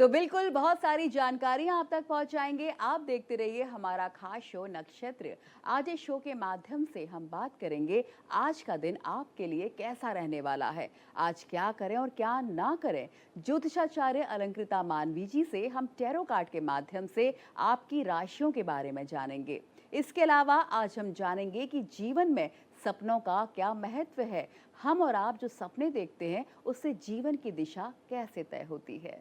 तो बिल्कुल बहुत सारी जानकारियां आप तक पहुंचाएंगे। आप देखते रहिए हमारा खास शो नक्षत्र। आज इस शो के माध्यम से हम बात करेंगे आज का दिन आपके लिए कैसा रहने वाला है, आज क्या करें और क्या ना करें। ज्योतिषाचार्य अलंकृता मानवी जी से हम टैरो कार्ड के माध्यम से आपकी राशियों के बारे में जानेंगे। इसके अलावा आज हम जानेंगे कि जीवन में सपनों का क्या महत्व है। हम और आप जो सपने देखते हैं उससे जीवन की दिशा कैसे तय होती है।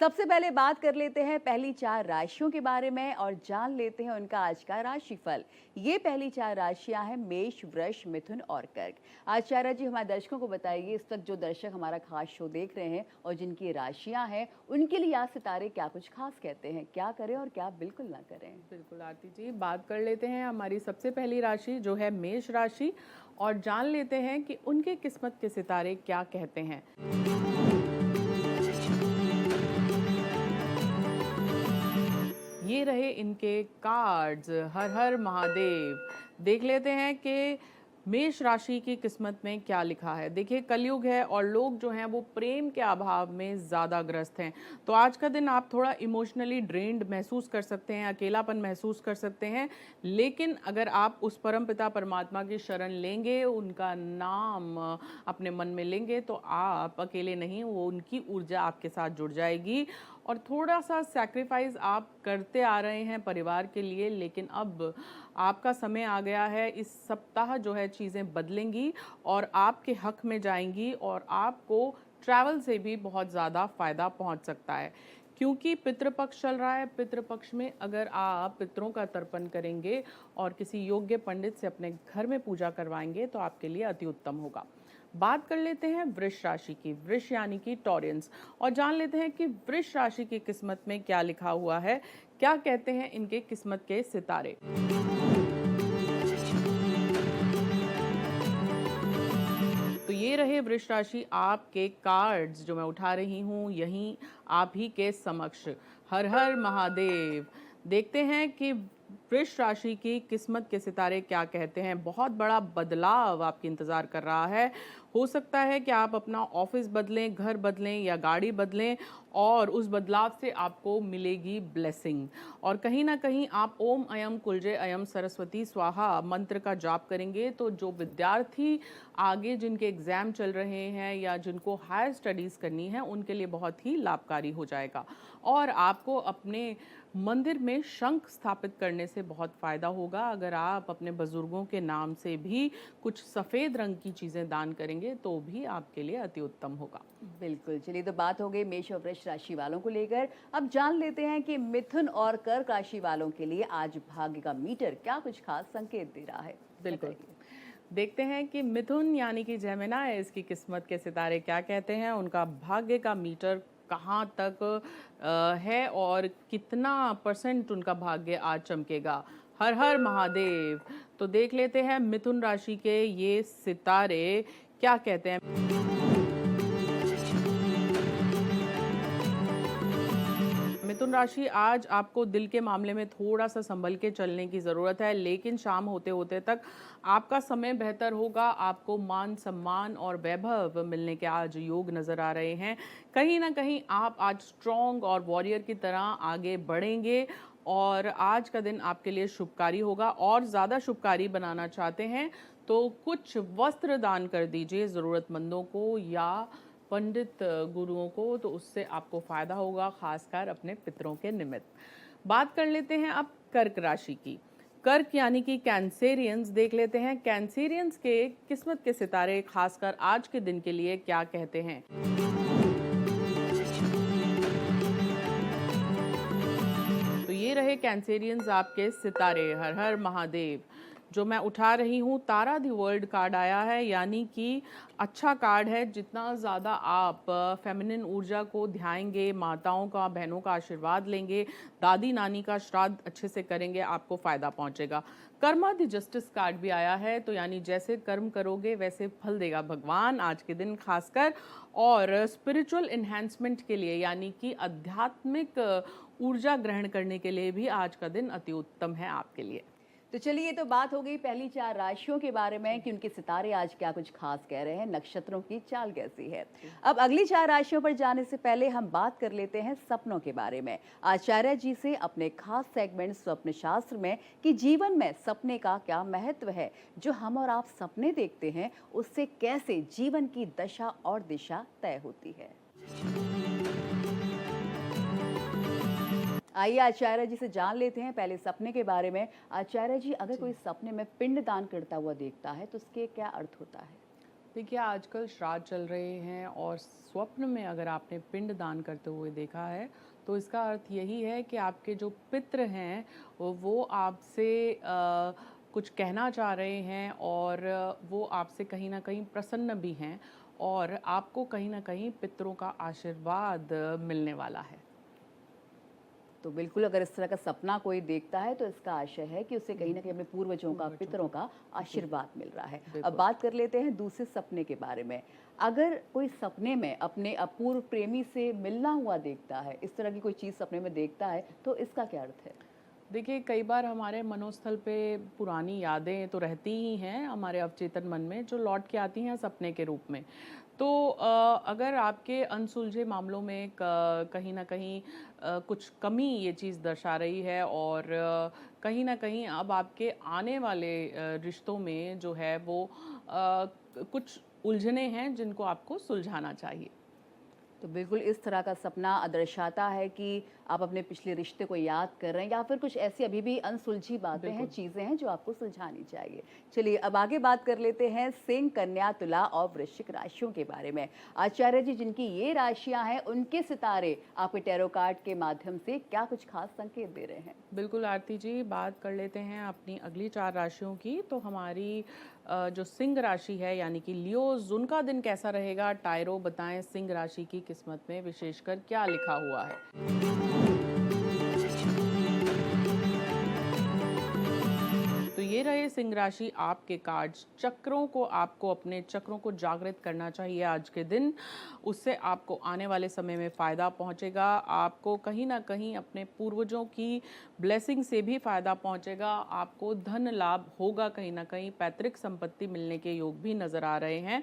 सबसे पहले बात कर लेते हैं पहली 4 राशियों के बारे में और जान लेते हैं उनका आज का राशिफल। ये पहली 4 राशियां हैं मेष, वृष, मिथुन और कर्क। आचार्य जी हमारे दर्शकों को बताइए, इस वक्त जो दर्शक हमारा खास शो देख रहे हैं और जिनकी राशियां हैं उनके लिए आज सितारे क्या कुछ खास कहते हैं, क्या करें और क्या बिल्कुल ना करें। बिल्कुल आरती जी, बात कर लेते हैं हमारी सबसे पहली राशि जो है मेष राशि और जान लेते हैं कि उनके किस्मत के सितारे क्या कहते हैं। ये रहे इनके कार्ड्स। हर हर महादेव। देख लेते हैं कि मेष राशि की किस्मत में क्या लिखा है। देखिए, कलयुग है और लोग जो हैं वो प्रेम के अभाव में ज़्यादा ग्रस्त हैं। तो आज का दिन आप थोड़ा इमोशनली ड्रेन्ड महसूस कर सकते हैं, अकेलापन महसूस कर सकते हैं। लेकिन अगर आप उस परमपिता परमात्मा की शरण लेंगे, उनका नाम अपने मन में लेंगे, तो आप अकेले नहीं, वो उनकी ऊर्जा आपके साथ जुड़ जाएगी। और थोड़ा सा सैक्रिफाइस आप करते आ रहे हैं परिवार के लिए, लेकिन अब आपका समय आ गया है। इस सप्ताह जो है चीज़ें बदलेंगी और आपके हक में जाएंगी और आपको ट्रैवल से भी बहुत ज़्यादा फ़ायदा पहुंच सकता है, क्योंकि पितृपक्ष चल रहा है। पितृपक्ष में अगर आप पितरों का तर्पण करेंगे और किसी योग्य पंडित से अपने घर में पूजा करवाएंगे तो आपके लिए अति उत्तम होगा। बात कर लेते हैं वृष राशि की। वृष यानी कि टॉरियंस, और जान लेते हैं कि वृष राशि की किस्मत में क्या लिखा हुआ है, क्या कहते हैं इनके किस्मत के सितारे। तो ये रहे वृष राशि आपके कार्ड्स जो मैं उठा रही हूँ यहीं आप ही के समक्ष। हर हर महादेव। देखते हैं कि वृष राशि की किस्मत के सितारे क्या कहते हैं। बहुत बड़ा बदलाव आपकी इंतजार कर रहा है। हो सकता है कि आप अपना ऑफिस बदलें, घर बदलें या गाड़ी बदलें, और उस बदलाव से आपको मिलेगी ब्लेसिंग। और कहीं ना कहीं आप ओम अयम कुलजे अयम सरस्वती स्वाहा मंत्र का जाप करेंगे तो जो विद्यार्थी आगे जिनके एग्ज़ाम चल रहे हैं या जिनको हायर स्टडीज़ करनी है उनके लिए बहुत ही लाभकारी हो जाएगा। और आपको अपने मंदिर में शंख स्थापित करने से बहुत फ़ायदा होगा। अगर आप अपने बुजुर्गों के नाम से भी कुछ सफ़ेद रंग की चीज़ें दान करेंगे तो भी आपके लिए अति उत्तम होगा। बिल्कुल, चलिए तो बात हो गई मेष और वृष राशि वालों को लेकर। अब जान लेते हैं कि मिथुन और कर्क राशि वालों के लिए आज भाग्य का मीटर क्या कुछ खास संकेत दे रहा है। बिल्कुल। बताइए। देखते हैं कि मिथुन यानी कि जेमिनाई, इसकी किस्मत के सितारे क्या कहते हैं। उनका भाग्य का मीटर कहाँ तक है और कितना परसेंट उनका भाग्य आज चमकेगा। हर हर महादेव। तो देख लेते हैं मिथुन राशि के ये सितारे क्या कहते हैं। मिथुन राशि, आज आपको दिल के मामले में थोड़ा सा संभल के चलने की ज़रूरत है, लेकिन शाम होते होते तक आपका समय बेहतर होगा। आपको मान सम्मान और वैभव मिलने के आज योग नज़र आ रहे हैं। कहीं ना कहीं आप आज स्ट्रॉन्ग और वॉरियर की तरह आगे बढ़ेंगे और आज का दिन आपके लिए शुभकारी होगा। और ज़्यादा शुभकारी बनाना चाहते हैं तो कुछ वस्त्र दान कर दीजिए ज़रूरतमंदों को या पंडित गुरुओं को, तो उससे आपको फायदा होगा, खासकर अपने पितरों के निमित्त। बात कर लेते हैं अब कर्क राशि की। कर्क यानी कि कैंसेरियंस। देख लेते हैं कैंसेरियंस के किस्मत के सितारे खासकर आज के दिन के लिए क्या कहते हैं। तो ये रहे कैंसेरियंस आपके सितारे। हर हर महादेव। जो मैं उठा रही हूँ तारा दी वर्ल्ड कार्ड आया है, यानी कि अच्छा कार्ड है। जितना ज़्यादा आप फेमिनिन ऊर्जा को ध्याएंगे, माताओं का, बहनों का आशीर्वाद लेंगे, दादी नानी का श्राद्ध अच्छे से करेंगे, आपको फ़ायदा पहुँचेगा। कर्मा दी जस्टिस कार्ड भी आया है, तो यानी जैसे कर्म करोगे वैसे फल देगा भगवान आज के दिन खासकर। और स्पिरिचुअल इन्हेंसमेंट के लिए यानी कि आध्यात्मिक ऊर्जा ग्रहण करने के लिए भी आज का दिन अति उत्तम है आपके लिए। तो चलिए, ये तो बात हो गई पहली 4 राशियों के बारे में कि उनके सितारे आज क्या कुछ खास कह रहे हैं, नक्षत्रों की चाल कैसी है। अब अगली 4 राशियों पर जाने से पहले हम बात कर लेते हैं सपनों के बारे में आचार्य जी से अपने खास सेगमेंट स्वप्न शास्त्र में कि जीवन में सपने का क्या महत्व है। जो हम और आप सपने देखते हैं उससे कैसे जीवन की दशा और दिशा तय होती है। आइए आचार्य जी से जान लेते हैं पहले सपने के बारे में। आचार्य जी, अगर कोई सपने में पिंड दान करता हुआ देखता है तो उसके क्या अर्थ होता है? देखिए, आजकल श्राद्ध चल रहे हैं और स्वप्न में अगर आपने पिंड दान करते हुए देखा है तो इसका अर्थ यही है कि आपके जो पितृ हैं वो आपसे कुछ कहना चाह रहे हैं और वो आपसे कहीं ना कहीं प्रसन्न भी हैं और आपको कहीं ना कहीं पितरों का आशीर्वाद मिलने वाला है। तो बिल्कुल, अगर इस तरह का सपना कोई देखता है तो इसका आशय है कि उसे कहीं ना कहीं अपने पूर्वजों का, पितरों का आशीर्वाद मिल रहा है। अब बात कर लेते हैं दूसरे सपने के बारे में। अगर कोई सपने में अपने अपूर्व प्रेमी से मिलना हुआ देखता है, इस तरह की कोई चीज़ सपने में देखता है, तो इसका क्या अर्थ है? देखिए, कई बार हमारे मनोस्थल पे पुरानी यादें तो रहती ही हैं हमारे अवचेतन मन में, जो लौट के आती हैं सपने के रूप में। तो अगर आपके अनसुलझे मामलों में कहीं ना कहीं कुछ कमी ये चीज़ दर्शा रही है और कहीं ना कहीं अब आपके आने वाले रिश्तों में जो है वो कुछ उलझने हैं जिनको आपको सुलझाना चाहिए। तो बिल्कुल इस तरह का सपना दर्शाता है कि आप अपने पिछले रिश्ते को याद कर रहे हैं या फिर कुछ ऐसी अभी भी अनसुलझी बातें हैं, चीज़ें हैं जो आपको सुलझानी चाहिए। चलिए, अब आगे बात कर लेते हैं सिंह, कन्या, तुला और वृश्चिक राशियों के बारे में। आचार्य जी, जिनकी ये राशियां हैं उनके सितारे आपके टैरो कार्ड के माध्यम से क्या कुछ खास संकेत दे रहे हैं? बिल्कुल आरती जी, बात कर लेते हैं अपनी अगली 4 राशियों की। तो हमारी जो सिंह राशि है यानी कि लियोज, उनका दिन कैसा रहेगा? टायरो बताएं सिंह राशि की किस्मत में विशेषकर क्या लिखा हुआ है। तो ये रहे सिंह राशि आपके कार्ड्स। चक्रों को, आपको अपने चक्रों को जागृत करना चाहिए आज के दिन। उससे आपको आने वाले समय में फ़ायदा पहुंचेगा। आपको कहीं ना कहीं अपने पूर्वजों की ब्लेसिंग से भी फ़ायदा पहुंचेगा। आपको धन लाभ होगा, कहीं ना कहीं पैतृक संपत्ति मिलने के योग भी नज़र आ रहे हैं।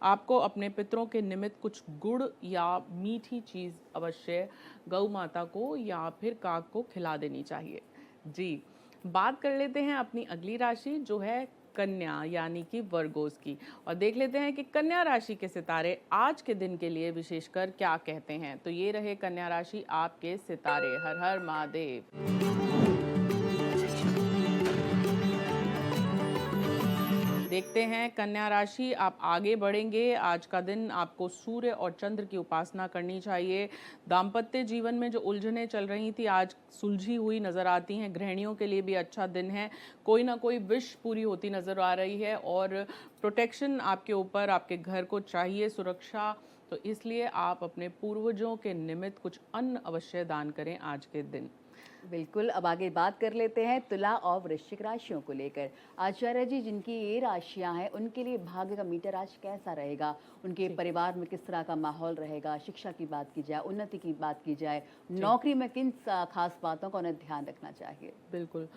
आपको अपने पितरों के निमित्त कुछ गुड़ या मीठी चीज़ अवश्य गौ माता को या फिर काग को खिला देनी चाहिए। जी, बात कर लेते हैं अपनी अगली राशि जो है कन्या यानी कि वर्गोस की, और देख लेते हैं कि कन्या राशि के सितारे आज के दिन के लिए विशेषकर क्या कहते हैं। तो ये रहे कन्या राशि आपके सितारे। हर हर महादेव। देखते हैं कन्या राशि, आप आगे बढ़ेंगे। आज का दिन आपको सूर्य और चंद्र की उपासना करनी चाहिए। दाम्पत्य जीवन में जो उलझनें चल रही थी आज सुलझी हुई नज़र आती हैं। गृहिणियों के लिए भी अच्छा दिन है। कोई ना कोई विश पूरी होती नज़र आ रही है और प्रोटेक्शन आपके ऊपर, आपके घर को चाहिए सुरक्षा। तो इसलिए आप अपने पूर्वजों के निमित्त कुछ अन्न अवश्य दान करें आज के दिन। बिल्कुल, अब आगे बात कर लेते हैं तुला और वृश्चिक राशियों को लेकर। आचार्य जी, जिनकी ये राशियां हैं उनके लिए भाग्य का मीटर आज कैसा रहेगा? उनके परिवार में किस तरह का माहौल रहेगा? शिक्षा की बात की जाए, उन्नति की बात की जाए, नौकरी में किन खास बातों का उन्हें ध्यान रखना चाहिए? बिल्कुल,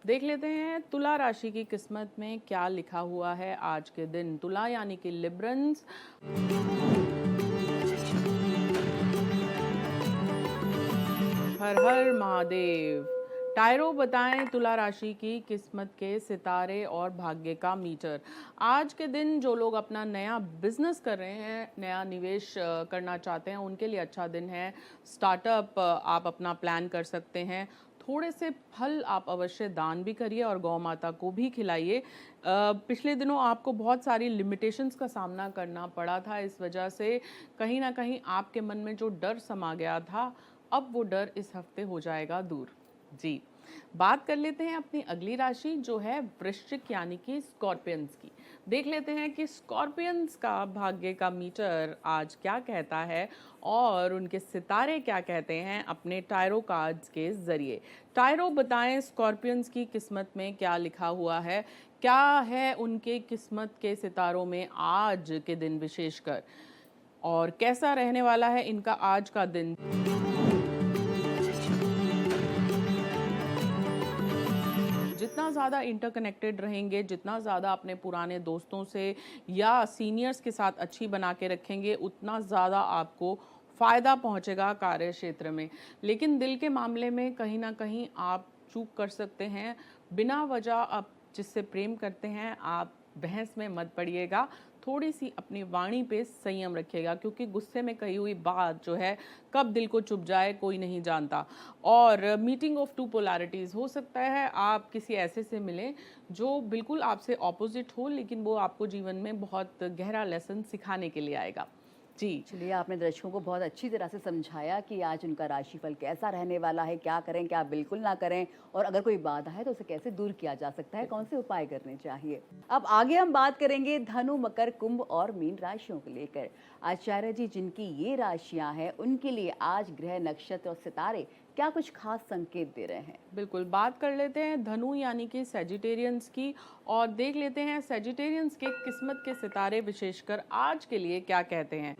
देख लेते हैं तुला राशि की किस्मत में क्या लिखा हुआ है आज के दिन। तुला यानी कि लिब्रंस। हर हर महादेव। टायरो बताएं तुला राशि की किस्मत के सितारे और भाग्य का मीटर। आज के दिन जो लोग अपना नया बिजनेस कर रहे हैं, नया निवेश करना चाहते हैं, उनके लिए अच्छा दिन है। स्टार्टअप आप अपना प्लान कर सकते हैं। थोड़े से फल आप अवश्य दान भी करिए और गौ माता को भी खिलाइए। पिछले दिनों आपको बहुत सारी लिमिटेशंस का सामना करना पड़ा था, इस वजह से कहीं ना कहीं आपके मन में जो डर समा गया था, अब वो डर इस हफ्ते हो जाएगा दूर। जी, बात कर लेते हैं अपनी अगली राशि जो है वृश्चिक यानी कि स्कॉर्पियंस की। देख लेते हैं कि स्कॉर्पियंस का भाग्य का मीटर आज क्या कहता है और उनके सितारे क्या कहते हैं अपने टायरो कार्ड्स के जरिए। टायरो बताएं स्कॉर्पियंस की किस्मत में क्या लिखा हुआ है, क्या है उनके किस्मत के सितारों में आज के दिन विशेषकर, और कैसा रहने वाला है इनका आज का दिन। जितना ज़्यादा इंटरकनेक्टेड रहेंगे, जितना ज़्यादा अपने पुराने दोस्तों से या सीनियर्स के साथ अच्छी बना के रखेंगे, उतना ज़्यादा आपको फ़ायदा पहुंचेगा कार्य क्षेत्र में। लेकिन दिल के मामले में कहीं ना कहीं आप चूक कर सकते हैं। बिना वजह आप जिससे प्रेम करते हैं, आप बहस में मत पड़िएगा। थोड़ी सी अपनी वाणी पे संयम रखिएगा, क्योंकि गुस्से में कही हुई बात जो है कब दिल को चुभ जाए कोई नहीं जानता। और मीटिंग ऑफ टू पोलैरिटीज़ हो सकता है आप किसी ऐसे से मिलें जो बिल्कुल आपसे ऑपोजिट हो, लेकिन वो आपको जीवन में बहुत गहरा लेसन सिखाने के लिए आएगा। जी। चलिए, आपने दर्शकों को बहुत अच्छी तरह से समझाया कि आज उनका राशिफल कैसा रहने वाला है, क्या करें, क्या बिल्कुल ना करें, और अगर कोई बाधा है तो उसे कैसे दूर किया जा सकता है, कौन से उपाय करने चाहिए। अब आगे हम बात करेंगे धनु, मकर, कुंभ और मीन राशियों को लेकर। आचार्य जी, जिनकी ये राशियां हैं उनके लिए आज ग्रह, नक्षत्र और सितारे क्या कुछ खास संकेत दे रहे हैं? बिल्कुल, बात कर लेते हैं धनु यानी कि सैजिटेरियंस की, और देख लेते हैं सैजिटेरियंस के किस्मत के सितारे विशेषकर आज के लिए क्या कहते हैं।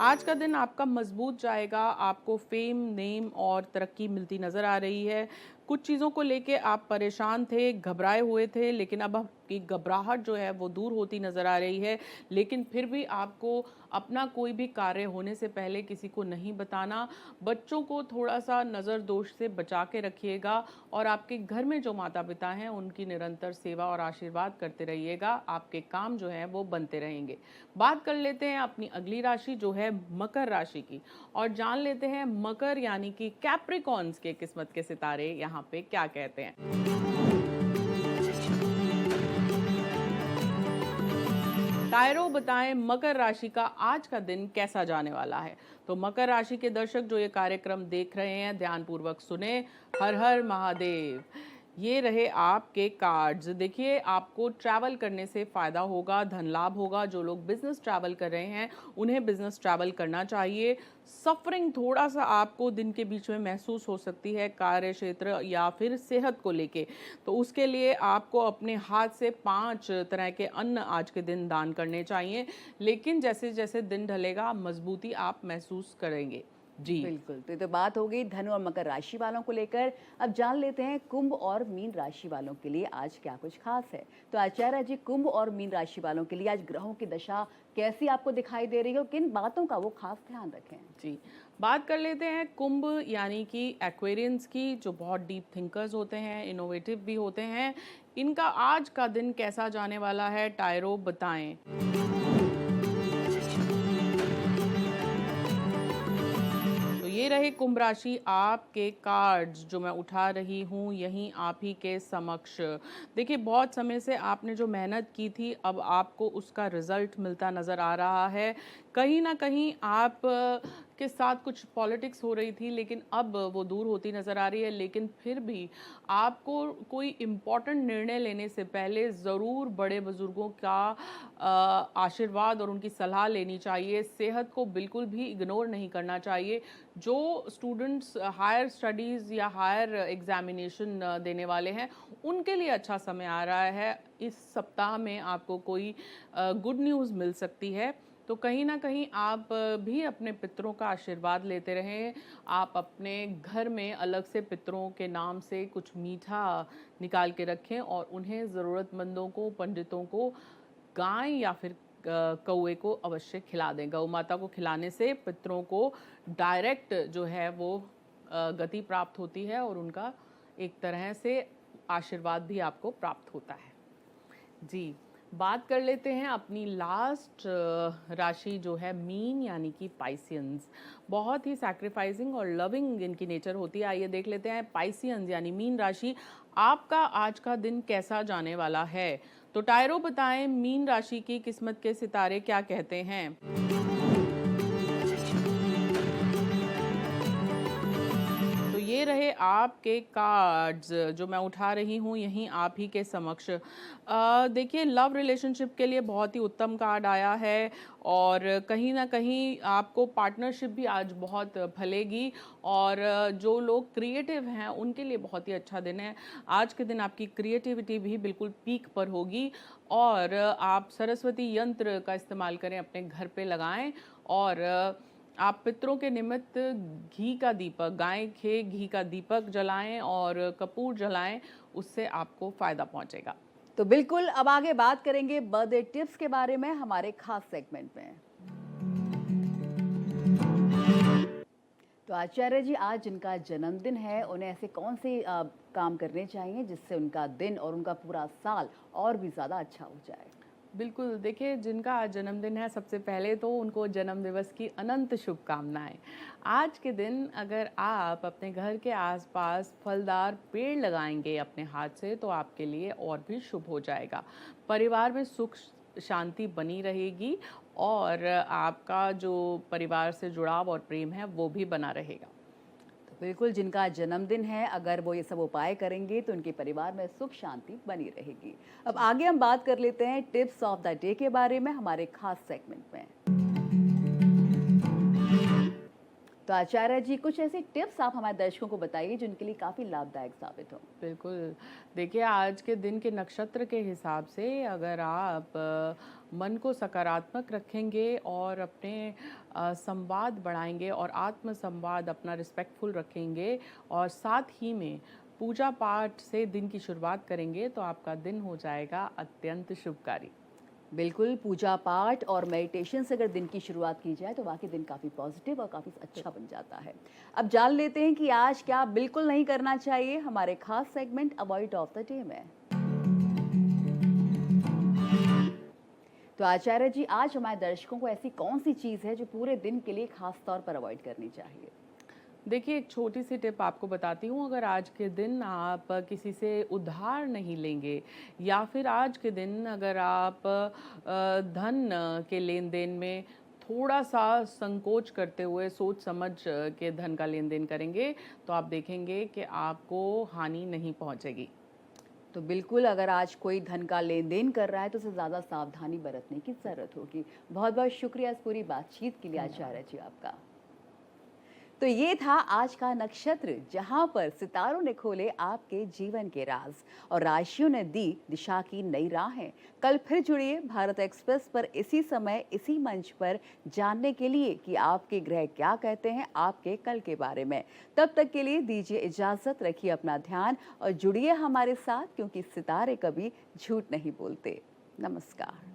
आज का दिन आपका मजबूत जाएगा, आपको फेम, नेम और तरक्की मिलती नज़र आ रही है। कुछ चीज़ों को लेके आप परेशान थे, घबराए हुए थे, लेकिन अब आपकी घबराहट जो है वो दूर होती नज़र आ रही है। लेकिन फिर भी आपको अपना कोई भी कार्य होने से पहले किसी को नहीं बताना। बच्चों को थोड़ा सा नज़र दोष से बचा के रखिएगा, और आपके घर में जो माता पिता हैं उनकी निरंतर सेवा और आशीर्वाद करते रहिएगा। आपके काम जो हैं वो बनते रहेंगे। बात कर लेते हैं अपनी अगली राशि जो है मकर राशि की, और जान लेते हैं मकर यानी कि कैप्रिकॉर्न्स के किस्मत के सितारे यहाँ पे क्या कहते हैं। तारो, बताएं मकर राशि का आज का दिन कैसा जाने वाला है। तो मकर राशि के दर्शक जो ये कार्यक्रम देख रहे हैं, ध्यानपूर्वक सुने। हर हर महादेव। ये रहे आपके कार्ड्स। देखिए, आपको ट्रैवल करने से फ़ायदा होगा, धन लाभ होगा। जो लोग बिजनेस ट्रैवल कर रहे हैं उन्हें बिजनेस ट्रैवल करना चाहिए। सफरिंग थोड़ा सा आपको दिन के बीच में महसूस हो सकती है कार्य क्षेत्र या फिर सेहत को लेके, तो उसके लिए आपको अपने हाथ से 5 तरह के अन्न आज के दिन दान करने चाहिए। लेकिन जैसे जैसे दिन ढलेगा मजबूती आप महसूस करेंगे। जी। बिल्कुल, तो ये तो बात हो गई धनु और मकर राशि वालों को लेकर। अब जान लेते हैं कुंभ और मीन राशि वालों के लिए आज क्या कुछ खास है। तो आचार्य जी, कुंभ और मीन राशि वालों के लिए आज ग्रहों की दशा कैसी आपको दिखाई दे रही है और किन बातों का वो खास ध्यान रखें? जी, बात कर लेते हैं कुंभ यानी कि एक्वेरियंस की, जो बहुत डीप थिंकर्स होते हैं, इनोवेटिव भी होते हैं। इनका आज का दिन कैसा जाने वाला है, टायरो बताएं। तो ये रहे कुंभ राशि, आपके कार्ड्स जो मैं उठा रही हूँ यहीं आप ही के समक्ष। देखिए, बहुत समय से आपने जो मेहनत की थी अब आपको उसका रिजल्ट मिलता नज़र आ रहा है। कहीं ना कहीं आप के साथ कुछ पॉलिटिक्स हो रही थी, लेकिन अब वो दूर होती नज़र आ रही है। लेकिन फिर भी आपको कोई इम्पॉर्टेंट निर्णय लेने से पहले ज़रूर बड़े बुजुर्गों का आशीर्वाद और उनकी सलाह लेनी चाहिए। सेहत को बिल्कुल भी इग्नोर नहीं करना चाहिए। जो स्टूडेंट्स हायर स्टडीज़ या हायर एग्जामिनेशन देने वाले हैं उनके लिए अच्छा समय आ रहा है। इस सप्ताह में आपको कोई गुड न्यूज़ मिल सकती है। तो कहीं ना कहीं आप भी अपने पितरों का आशीर्वाद लेते रहें। आप अपने घर में अलग से पितरों के नाम से कुछ मीठा निकाल के रखें और उन्हें ज़रूरतमंदों को, पंडितों को गाय या फिर कौए को अवश्य खिला दें। गौ माता को खिलाने से पितरों को डायरेक्ट जो है वो गति प्राप्त होती है और उनका एक तरह से आशीर्वाद भी आपको प्राप्त होता है। जी, बात कर लेते हैं अपनी लास्ट राशि जो है मीन यानी कि पाइसियंस। बहुत ही सैक्रिफाइसिंग और लविंग इनकी नेचर होती है। आइए देख लेते हैं पाइसियंस यानी मीन राशि, आपका आज का दिन कैसा जाने वाला है। तो टायरो, बताएं मीन राशि की किस्मत के सितारे क्या कहते हैं। तो ये रहे आपके कार्ड्स जो मैं उठा रही हूँ यहीं आप ही के समक्ष। देखिए, लव रिलेशनशिप के लिए बहुत ही उत्तम कार्ड आया है, और कहीं ना कहीं आपको पार्टनरशिप भी आज बहुत फलेगी। और जो लोग क्रिएटिव हैं उनके लिए बहुत ही अच्छा दिन है। आज के दिन आपकी क्रिएटिविटी भी बिल्कुल पीक पर होगी, और आप सरस्वती यंत्र का इस्तेमाल करें, अपने घर पे लगाएं, और आप पितरों के निमित्त घी का दीपक, गाय के घी का दीपक जलाएं और कपूर जलाएं, उससे आपको फायदा पहुंचेगा। तो बिल्कुल अब आगे बात करेंगे बर्थडे टिप्स के बारे में हमारे खास सेगमेंट में। तो आचार्य जी, आज जिनका जन्मदिन है उन्हें ऐसे कौन से काम करने चाहिए जिससे उनका दिन और उनका पूरा साल और भी ज़्यादा अच्छा हो जाए? बिल्कुल, देखिए जिनका आज जन्मदिन है सबसे पहले तो उनको जन्म दिवस की अनंत शुभकामनाएँ। आज के दिन अगर आप अपने घर के आसपास फलदार पेड़ लगाएँगे अपने हाथ से तो आपके लिए और भी शुभ हो जाएगा। परिवार में सुख शांति बनी रहेगी और आपका जो परिवार से जुड़ाव और प्रेम है वो भी बना रहेगा। तो बिल्कुल जिनका जन्मदिन है अगर वो ये सब उपाय करेंगे तो उनके परिवार में सुख शांति बनी रहेगी। अब आगे हम बात कर लेते हैं टिप्स ऑफ द डे के बारे में हमारे खास सेगमेंट में। तो आचार्य जी, कुछ ऐसे टिप्स आप हमारे दर्शकों को बताइए जिनके लिए काफ़ी लाभदायक साबित हो। बिल्कुल। देखिए आज के दिन के नक्षत्र के हिसाब से अगर आप मन को सकारात्मक रखेंगे और अपने संवाद बढ़ाएँगे और आत्म संवाद अपना रिस्पेक्टफुल रखेंगे और साथ ही में पूजा पाठ से दिन की शुरुआत करेंगे तो आपका दिन हो जाएगा अत्यंत शुभकारी। बिल्कुल, पूजा पाठ और मेडिटेशन से अगर दिन की शुरुआत की जाए तो वाकई दिन काफ़ी पॉजिटिव और काफ़ी अच्छा बन जाता है। अब जान लेते हैं कि आज क्या बिल्कुल नहीं करना चाहिए हमारे खास segment avoid of the day में। तो आचार्य जी, आज हमारे दर्शकों को ऐसी कौन सी चीज़ है जो पूरे दिन के लिए खास तौर पर अवॉइड करनी चाहिए? देखिए एक छोटी सी टिप आपको बताती हूँ, अगर आज के दिन आप किसी से उधार नहीं लेंगे या फिर आज के दिन अगर आप धन के लेन देन में थोड़ा सा संकोच करते हुए सोच समझ के धन का लेन देन करेंगे तो आप देखेंगे कि आपको हानि नहीं पहुँचेगी। तो बिल्कुल अगर आज कोई धन का लेन देन कर रहा है तो उसे ज़्यादा सावधानी बरतने की ज़रूरत होगी। बहुत बहुत शुक्रिया इस पूरी बातचीत के लिए आचार्य जी आपका। तो ये था आज का नक्षत्र, जहां पर सितारों ने खोले आपके जीवन के राज और राशियों ने दी दिशा की नई राहें। कल फिर जुड़िए भारत एक्सप्रेस पर इसी समय इसी मंच पर जानने के लिए कि आपके ग्रह क्या कहते हैं आपके कल के बारे में। तब तक के लिए दीजिए इजाजत, रखिए अपना ध्यान और जुड़िए हमारे साथ, क्योंकि सितारे कभी झूठ नहीं बोलते। नमस्कार।